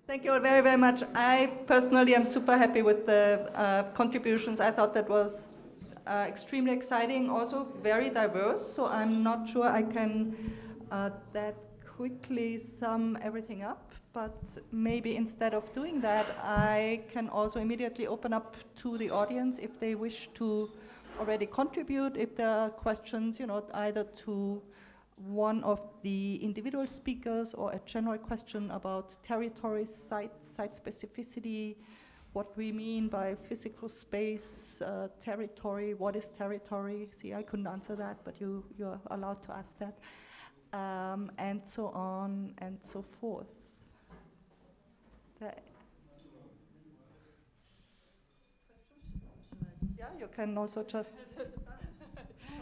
Thank you all very, very much. I personally am super happy with the contributions. I thought that was extremely exciting, also very diverse, so I'm not sure I can that quickly sum everything up, but maybe instead of doing that, I can also immediately open up to the audience if they wish to already contribute, if there are questions, either to one of the individual speakers or a general question about territory, site specificity, what we mean by physical space, territory, what is territory? See, I couldn't answer that, but you're allowed to ask that, and so on and so forth. Yeah, you can also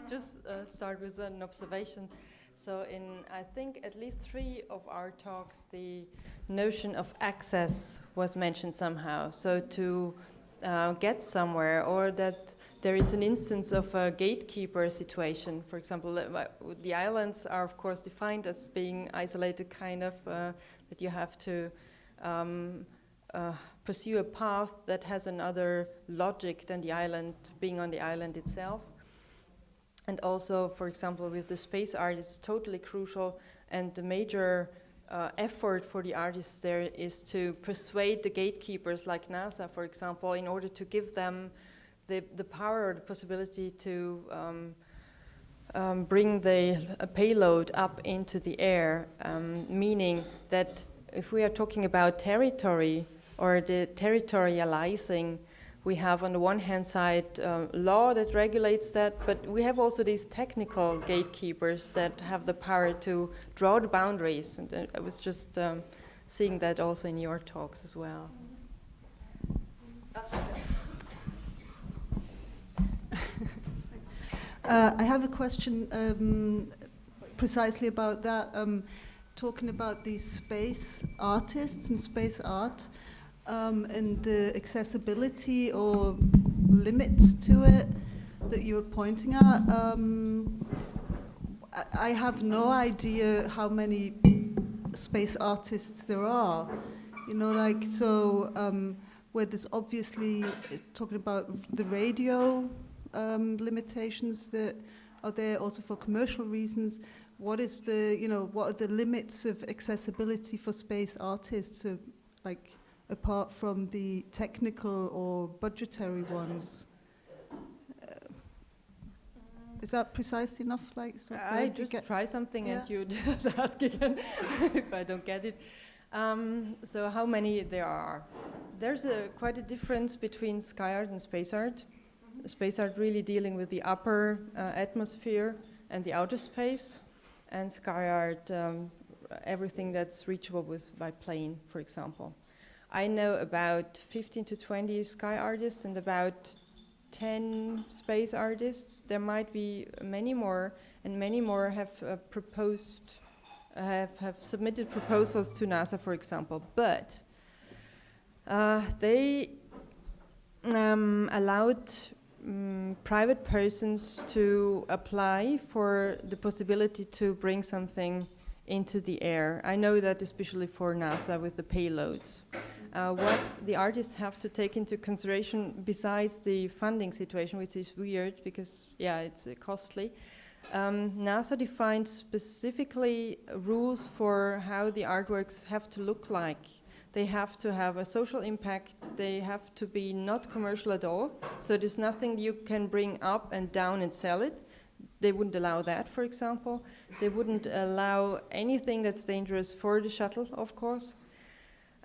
just start with an observation. So I think at least 3 of our talks, the notion of access was mentioned somehow. So to get somewhere, or that there is an instance of a gatekeeper situation. For example, the islands are of course defined as being isolated, kind of, that you have to pursue a path that has another logic than the island, being on the island itself. And also, for example, with the space art, it's totally crucial, and the major effort for the artists there is to persuade the gatekeepers like NASA, for example, in order to give them the power or the possibility to bring the payload up into the air, meaning that if we are talking about territory or the territorializing, we have on the one hand side law that regulates that, but we have also these technical gatekeepers that have the power to draw the boundaries. And I was just seeing that also in your talks as well. I have a question precisely about that, talking about these space artists and space art. And the accessibility or limits to it that you were pointing at. I have no idea how many space artists there are. Where there's obviously talking about the radio limitations that are there also for commercial reasons. What is what are the limits of accessibility for space artists? Apart from the technical or budgetary ones. Is that precise enough? I just try something, yeah. And you'd ask again if I don't get it. So how many there are? There's quite a difference between sky art and space art. Space art really dealing with the upper atmosphere and the outer space, and sky art, everything that's reachable by plane, for example. I know about 15 to 20 sky artists and about 10 space artists. There might be many more, and many more have have submitted proposals to NASA, for example. But they allowed private persons to apply for the possibility to bring something into the air. I know that especially for NASA with the payloads. What the artists have to take into consideration, besides the funding situation, which is weird because, yeah, it's costly, NASA defined specifically rules for how the artworks have to look like. They have to have a social impact, they have to be not commercial at all, so there's nothing you can bring up and down and sell it. They wouldn't allow that, for example. They wouldn't allow anything that's dangerous for the shuttle, of course.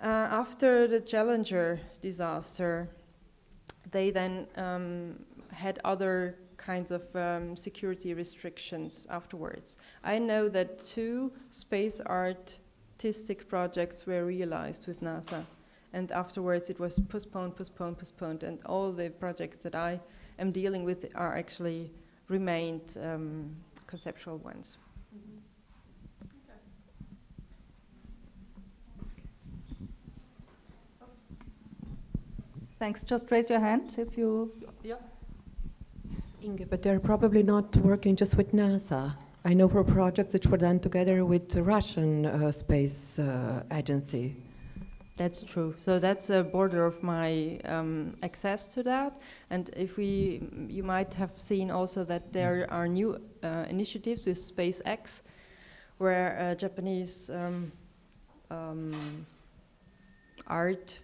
After the Challenger disaster, they then had other kinds of security restrictions afterwards. I know that 2 space artistic projects were realized with NASA, and afterwards it was postponed, and all the projects that I am dealing with are actually remained conceptual ones. Thanks. Just raise your hand if you... Yeah. Inge, but they're probably not working just with NASA. I know for projects which were done together with the Russian space agency. That's true. So that's a border of my access to that. And you might have seen also that there are new initiatives with SpaceX, where Japanese art.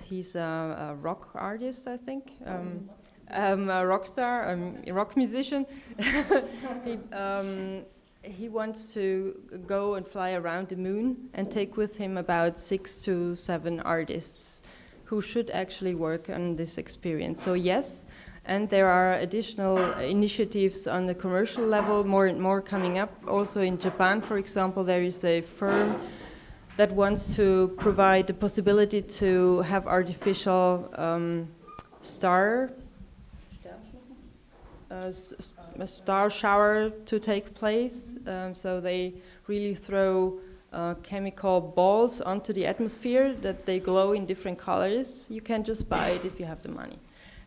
He's a rock artist, I think, a rock star, a rock musician. He wants to go and fly around the moon and take with him about 6 to 7 artists who should actually work on this experience. So yes, and there are additional initiatives on the commercial level, more and more coming up. Also in Japan, for example, there is a firm that wants to provide the possibility to have artificial a star shower to take place. So they really throw chemical balls onto the atmosphere that they glow in different colors. You can just buy it if you have the money.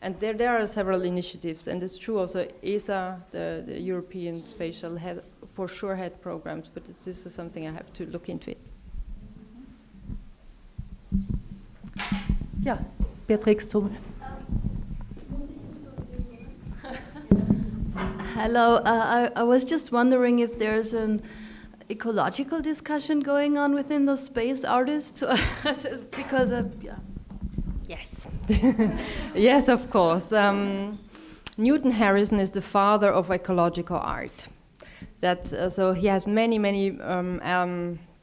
And there are several initiatives, and it's true also ESA, the European Spatial, for sure had programs, but this is something I have to look into it. Yeah, Beatrix too. Hello, I was just wondering if there's an ecological discussion going on within those space artists, because yeah. Yes, yes, of course. Newton Harrison is the father of ecological art. So he has many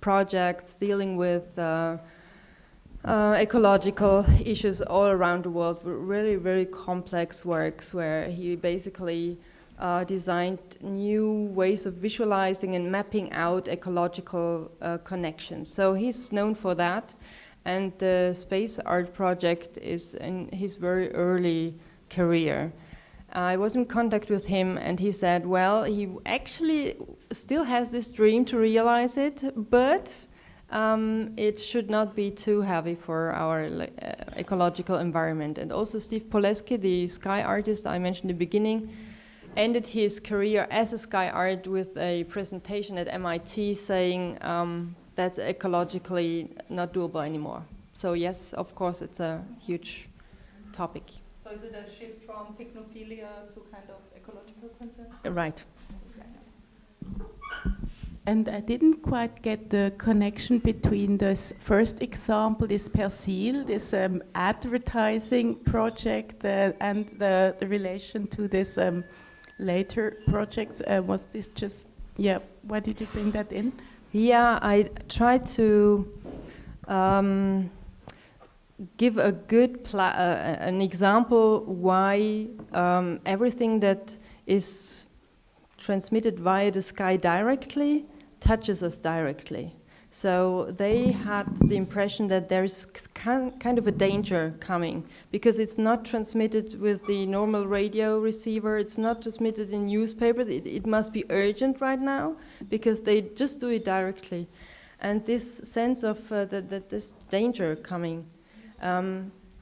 projects dealing with ecological issues all around the world. Really, very complex works where he basically designed new ways of visualizing and mapping out ecological connections. So he's known for that, and the space art project is in his very early career. I was in contact with him, and he said, well, he actually still has this dream to realize it, but it should not be too heavy for our ecological environment. And also Steve Poleski, the sky artist I mentioned in the beginning, ended his career as a sky art with a presentation at MIT saying that's ecologically not doable anymore. So yes, of course, it's a huge topic. So is it a shift from technophilia to kind of ecological concerns? Right. And I didn't quite get the connection between this first example, this Persil, this advertising project, and the relation to this later project. Was this just, why did you bring that in? Yeah, I tried to give a good an example why everything that is transmitted via the sky directly touches us directly. So they had the impression that there is kind of a danger coming, because it's not transmitted with the normal radio receiver, it's not transmitted in newspapers, it must be urgent right now, because they just do it directly. And this sense of that this danger coming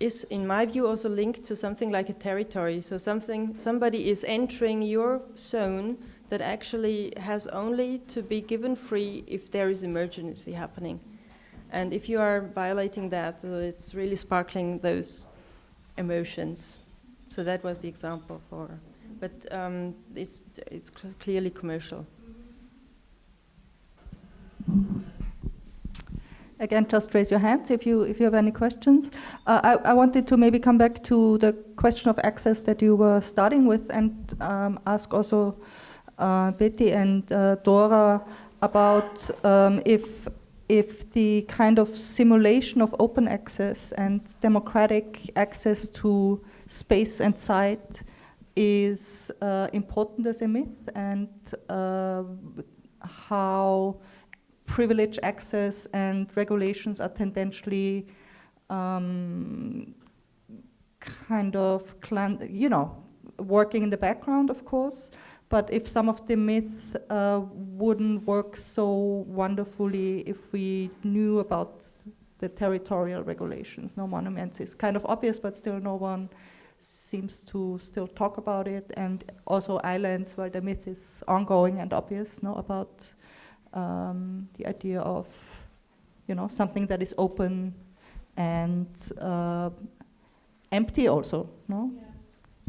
is, in my view, also linked to something like a territory. So somebody is entering your zone that actually has only to be given free if there is emergency happening. And if you are violating that, it's really sparkling those emotions. So that was the example for, but it's clearly commercial. Again, just raise your hands if you have any questions. I wanted to maybe come back to the question of access that you were starting with, and ask also Beti and Dora about if the kind of simulation of open access and democratic access to space and site is important as a myth, and how privilege access and regulations are tendentially kind of, working in the background, of course. But if some of the myth wouldn't work so wonderfully if we knew about the territorial regulations. No monuments is kind of obvious, but still no one seems to still talk about it. And also islands, where the myth is ongoing and obvious, about the idea of, something that is open and empty also, no?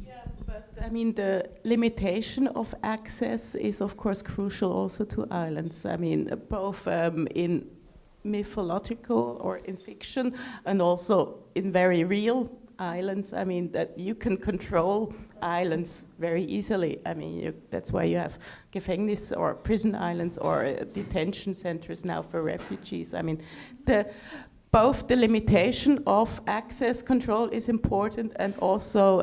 Yeah, but I mean, the limitation of access is, of course, crucial also to islands. I mean, both in mythological or in fiction, and also in very real islands. I mean, that you can control islands very easily. I mean, that's why you have Gefängnis or prison islands or detention centers now for refugees. I mean, both the limitation of access control is important, and also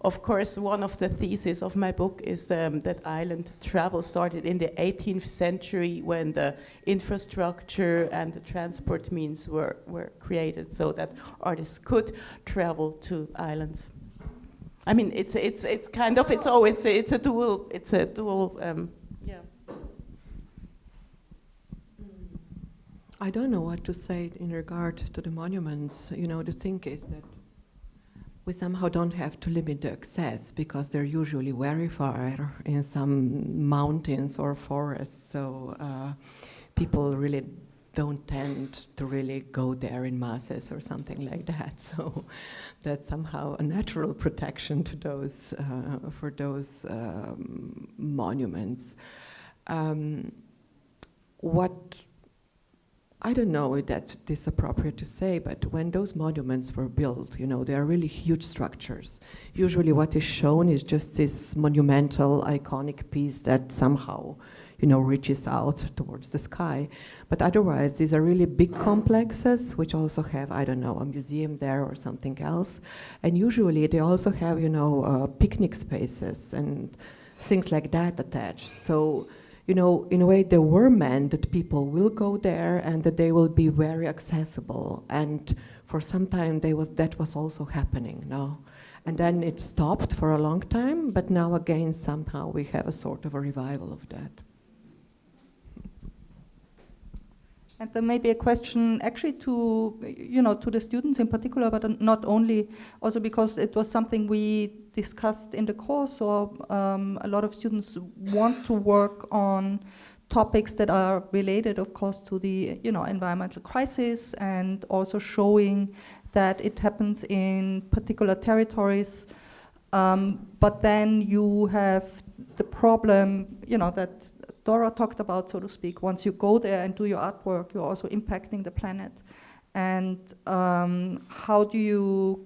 of course, one of the theses of my book is that island travel started in the 18th century when the infrastructure and the transport means were created so that artists could travel to islands. I mean, it's a dual. Yeah. I don't know what to say in regard to the monuments. You know, the thing is that we somehow don't have to limit the access because they're usually very far in some mountains or forests. So people really don't tend to really go there in masses or something like that. So that's somehow a natural protection to those for those monuments. What I don't know if that's appropriate to say, but when those monuments were built, you know, they are really huge structures. Usually what is shown is just this monumental, iconic piece that somehow, you know, reaches out towards the sky. But otherwise, these are really big complexes, which also have, I don't know, a museum there or something else. And usually they also have, you know, picnic spaces and things like that attached. So, you know, in a way, they were meant that people will go there and that they will be very accessible. And for some time, that was also happening, no? And then it stopped for a long time, but now again, somehow we have a sort of a revival of that. And there may be a question actually to, you know, to the students in particular, but not only, also because it was something we discussed in the course, or a lot of students want to work on topics that are related, of course, to the, you know, environmental crisis, and also showing that it happens in particular territories. But then you have the problem, you know, that Dora talked about, so to speak. Once you go there and do your artwork, you're also impacting the planet. And how do you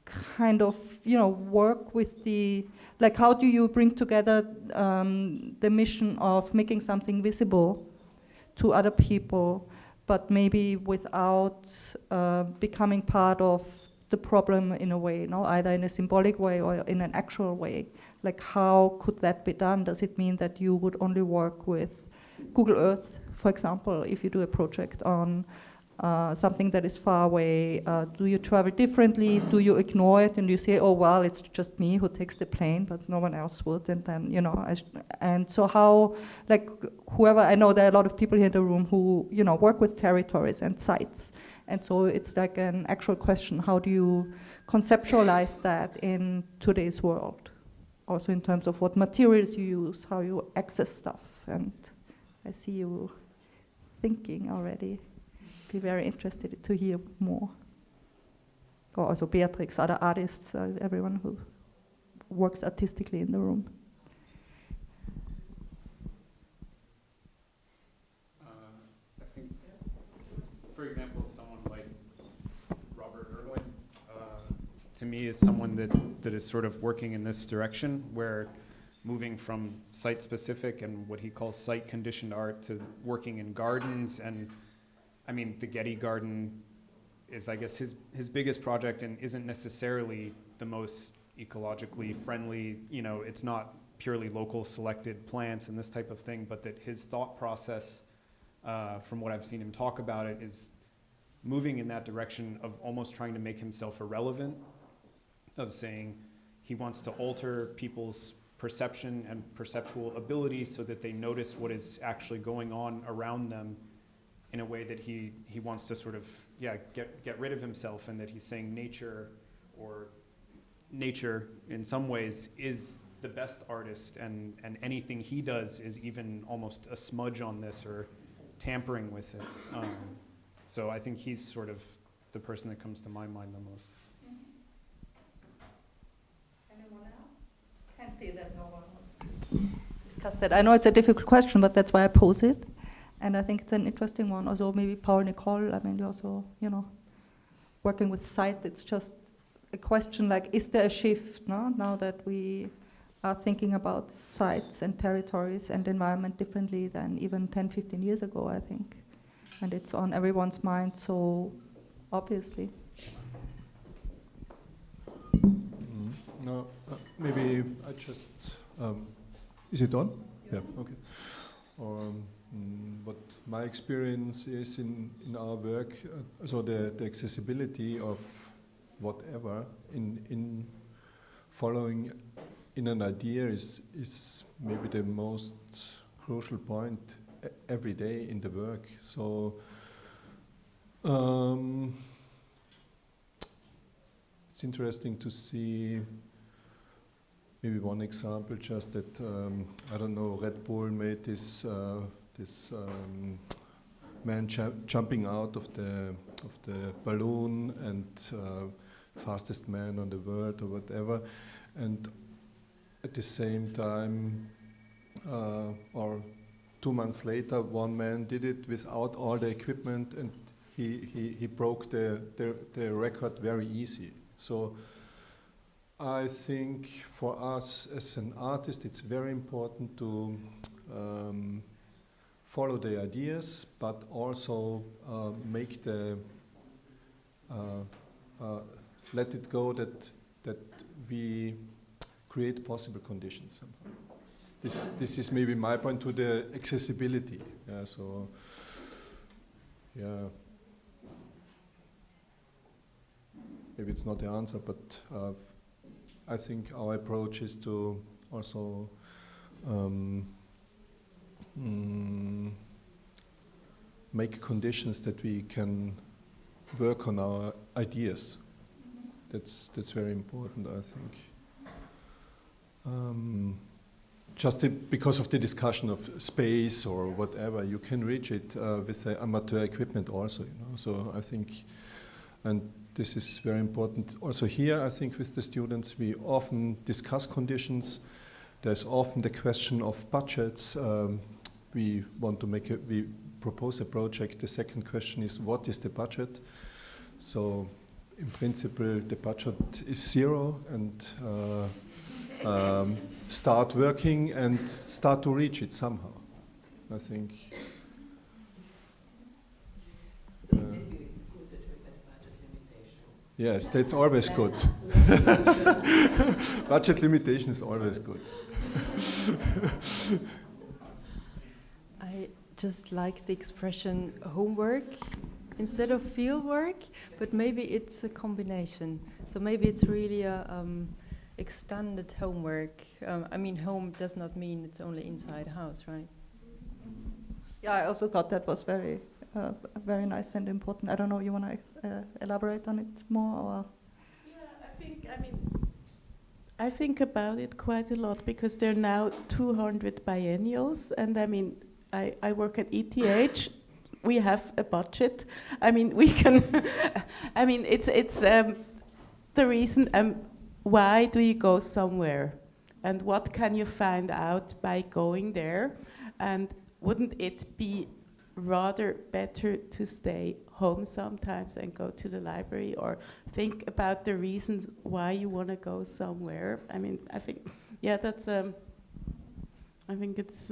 kind of, you know, work with the, like, how do you bring together the mission of making something visible to other people, but maybe without becoming part of the problem in a way, no? Either in a symbolic way or in an actual way. Like, how could that be done? Does it mean that you would only work with Google Earth, for example, if you do a project on something that is far away? Do you travel differently? Do you ignore it and you say, oh, well, it's just me who takes the plane, but no one else would? And then, you know, and so how, like, whoever, I know there are a lot of people here in the room who, you know, work with territories and sites. And so it's like an actual question, how do you conceptualize that in today's world? Also in terms of what materials you use, how you access stuff. And I see you thinking already. Be very interested to hear more. Or also Beatrix, other artists, everyone who works artistically in the room. I think, for example, someone like Robert Irwin, to me, is someone that is sort of working in this direction, where moving from site-specific and what he calls site-conditioned art to working in gardens. And I mean, the Getty Garden is, I guess, his biggest project, and isn't necessarily the most ecologically friendly. You know, it's not purely local selected plants and this type of thing, but that his thought process, from what I've seen him talk about it, is moving in that direction of almost trying to make himself irrelevant, of saying he wants to alter people's perception and perceptual ability so that they notice what is actually going on around them in a way that he wants to sort of, get rid of himself, and that he's saying nature in some ways is the best artist, and anything he does is even almost a smudge on this or tampering with it. So I think he's sort of the person that comes to my mind the most. Anyone else? Can't be that no one wants to discuss that. I know it's a difficult question, but that's why I pose it. And I think it's an interesting one. Also, maybe Paul, Nicole, I mean, you're also, working with site, it's just a question like, is there a shift, no? Now that we are thinking about sites and territories and environment differently than even 10, 15 years ago, I think. And it's on everyone's mind, so obviously. No, maybe I just, is it on? Yeah, okay. What my experience is in our work, so the accessibility of whatever in following in an idea is maybe the most crucial point every day in the work. So it's interesting to see maybe one example, just that I don't know, Red Bull made this man jumping out of the balloon and fastest man on the world or whatever, and at the same time, or 2 months later, one man did it without all the equipment, and he broke the record very easy. So I think for us as an artist, it's very important to follow the ideas, but also make the let it go that we create possible conditions somehow. This is maybe my point to the accessibility. Yeah, so yeah, maybe it's not the answer, but I think our approach is to also make conditions that we can work on our ideas. That's very important, I think. Just because of the discussion of space or whatever, you can reach it with the amateur equipment also, So I think, and this is very important also here, I think with the students, we often discuss conditions. There's often the question of budgets. We propose a project. The second question is, what is the budget? So in principle, the budget is 0, and start working and start to reach it somehow, I think. So maybe it's good that we have budget limitations. Yes, that's always good. Budget limitation is always good. I just like the expression homework instead of field work, but maybe it's a combination. So maybe it's really a extended homework. I mean, home does not mean it's only inside a house, right? Yeah, I also thought that was very nice and important. I don't know, you want to elaborate on it more? Or? Yeah, I think about it quite a lot, because there are now 200 biennials, and I mean, I work at ETH. We have a budget. I mean, we can. I mean, it's the reason. Why do you go somewhere, and what can you find out by going there? And wouldn't it be rather better to stay home sometimes and go to the library, or think about the reasons why you want to go somewhere? I mean, I think, yeah, that's. I think it's.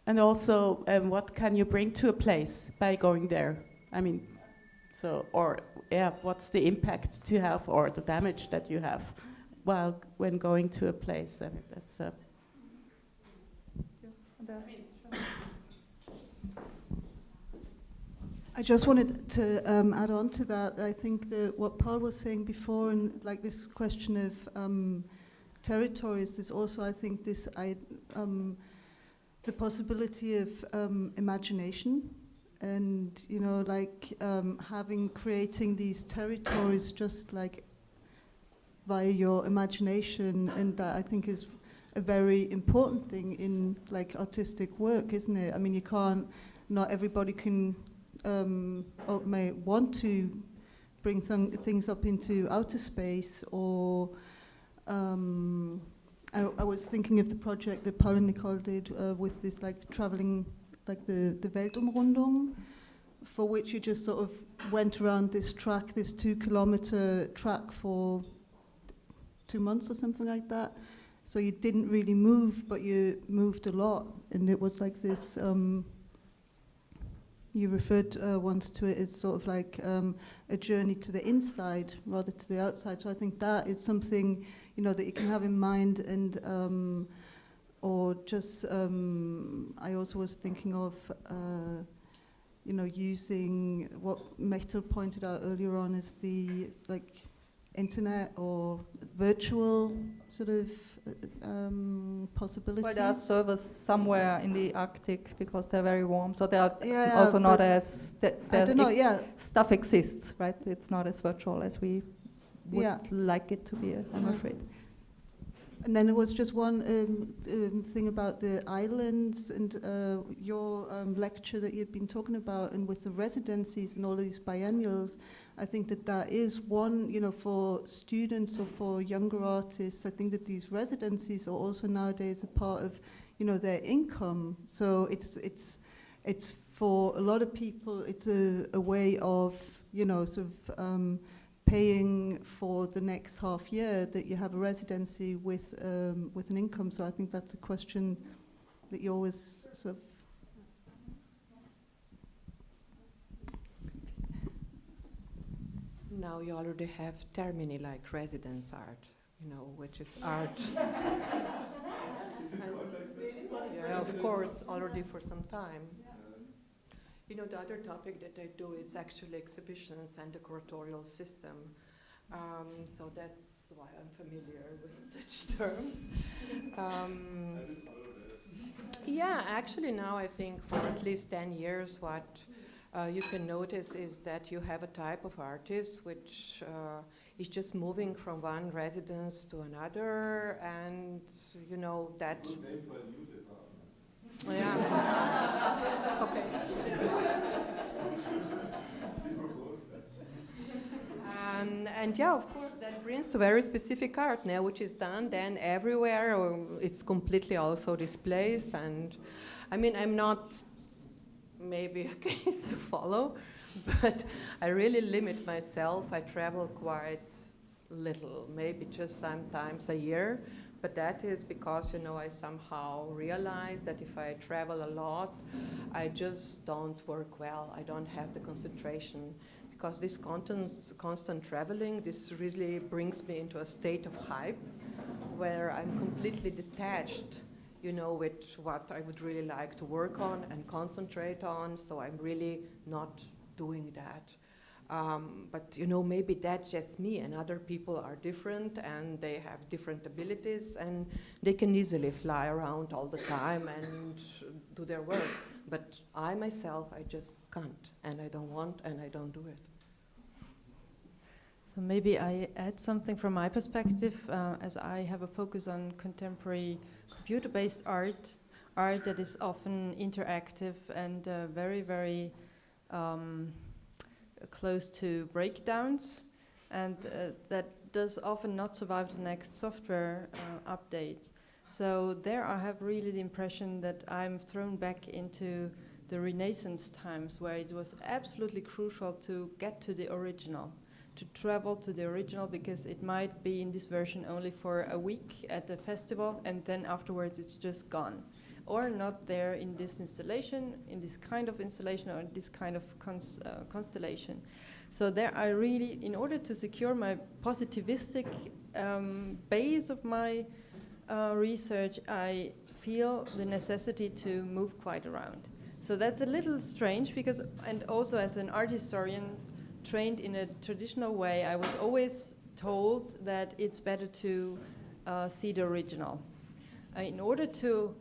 And also, what can you bring to a place by going there? I mean, so, or, yeah, what's the impact to have, or the damage that you have when going to a place? I mean, that's... I just wanted to add on to that. I think that what Paul was saying before, and like this question of territories, is also, I think, this the possibility of imagination, and creating these territories just like via your imagination, and that I think is a very important thing in like artistic work, isn't it? I mean, not everybody can or may want to bring things up into outer space, or I was thinking of the project that Paul and Nicole did with this like traveling, like the Weltumrundung, for which you just sort of went around this track, this 2-kilometer track for 2 months or something like that. So you didn't really move, but you moved a lot, and it was like this. You referred once to it as sort of like a journey to the inside rather to the outside. So I think that is something, you know, that you can have in mind, and or just I also was thinking of you know, using what Mechtild pointed out earlier on as the like internet or virtual sort of possibilities. Well, there are servers somewhere in the Arctic because they're very warm, so they are also not as I don't know. Yeah, stuff exists, right? It's not as virtual as we would like it to be. I'm afraid. And then there was just one thing about the islands and your lecture that you've been talking about, and with the residencies and all these biennials. I think that that is one, you know, for students or for younger artists. I think that these residencies are also nowadays a part of, you know, their income. So it's for a lot of people, it's a way of, you know, sort of paying for the next half year that you have a residency with an income. So I think that's a question that you always sort of. Now you already have termini like residence art, you know, which is art. Yeah, of course, already for some time. You know, the other topic that I do is actually exhibitions and the curatorial system. So that's why I'm familiar with such terms. Yeah, actually now I think for at least 10 years what you can notice is that you have a type of artist which is just moving from one residence to another, and you know that. Good name for a new department. Yeah. Okay. And yeah, of course, that brings to very specific art now, which is done then everywhere, or it's completely also displaced. And I mean, I'm not maybe a case to follow, but I really limit myself. I travel quite little, maybe just sometimes a year, but that is because, you know, I somehow realize that if I travel a lot, I just don't work well. I don't have the concentration, because this constant traveling, this really brings me into a state of hype where I'm completely detached, you know, with what I would really like to work on and concentrate on, so I'm really not doing that. But, you know, maybe that's just me, and other people are different, and they have different abilities, and they can easily fly around all the time and do their work. But I myself, I just can't, and I don't want, and I don't do it. So maybe I add something from my perspective, as I have a focus on contemporary computer-based art that is often interactive and very, very close to breakdowns, and that does often not survive the next software update. So there I have really the impression that I'm thrown back into the Renaissance times, where it was absolutely crucial to get to the original, to travel to the original, because it might be in this version only for a week at the festival, and then afterwards it's just gone, or not there in this installation, in this kind of installation, or this kind of constellation. So there I really, in order to secure my positivistic base of my research, I feel the necessity to move quite around. So that's a little strange, because, and also as an art historian trained in a traditional way, I was always told that it's better to see the original. In order to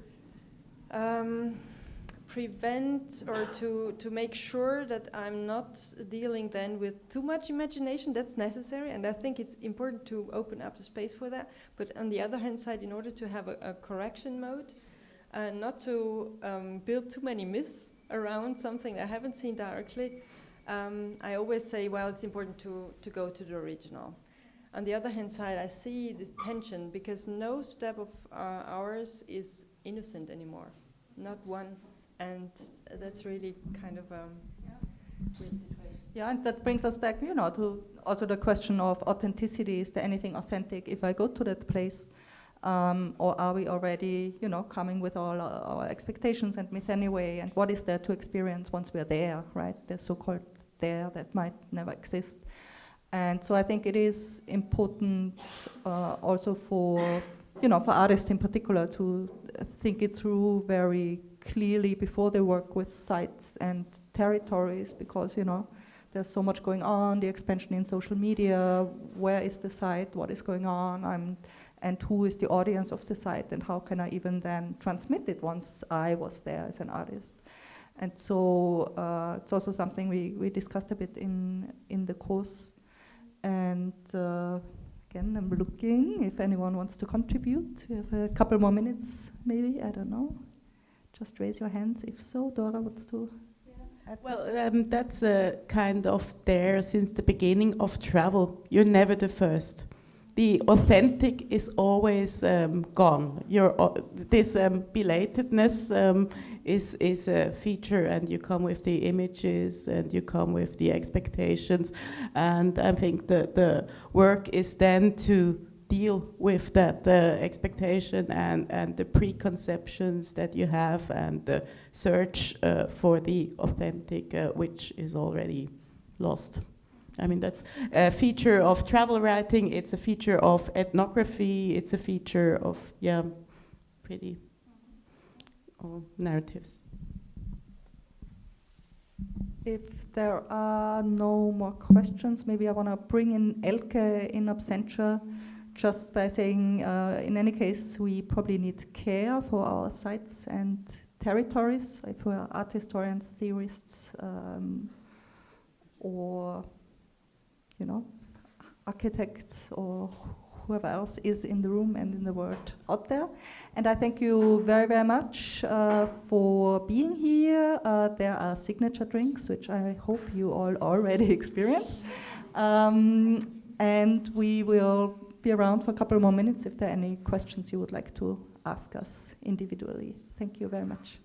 prevent or to make sure that I'm not dealing then with too much imagination, that's necessary, and I think it's important to open up the space for that. But on the other hand side, in order to have a correction mode, not to build too many myths, around something I haven't seen directly, I always say, well, it's important to go to the original. On the other hand side, I see the tension because no step of ours is innocent anymore, not one, and that's really kind of weird situation. Yeah, and that brings us back, to also the question of authenticity. Is there anything authentic if I go to that place? Or are we already, coming with all our expectations and myths anyway? And what is there to experience once we're there, right? The so-called there that might never exist. And so I think it is important also for artists in particular to think it through very clearly before they work with sites and territories, because, there's so much going on, the expansion in social media, where is the site, what is going on, and who is the audience of the site, and how can I even then transmit it once I was there as an artist. And so it's also something we discussed a bit in the course. And again, I'm looking if anyone wants to contribute. We have a couple more minutes, maybe, I don't know. Just raise your hands if so. Dora wants to add. Well, that's kind of there since the beginning of travel. You're never the first. The authentic is always gone. This belatedness is a feature, and you come with the images, and you come with the expectations, and I think the work is then to deal with that expectation and the preconceptions that you have, and the search for the authentic, which is already lost. I mean, that's a feature of travel writing, it's a feature of ethnography, it's a feature of, pretty narratives. If there are no more questions, maybe I want to bring in Elke in absentia, just by saying, in any case, we probably need care for our sites and territories, if we're art historians, theorists, or architects or whoever else is in the room and in the world out there. And I thank you very, very much for being here. There are signature drinks, which I hope you all already experienced. And we will be around for a couple more minutes if there are any questions you would like to ask us individually. Thank you very much.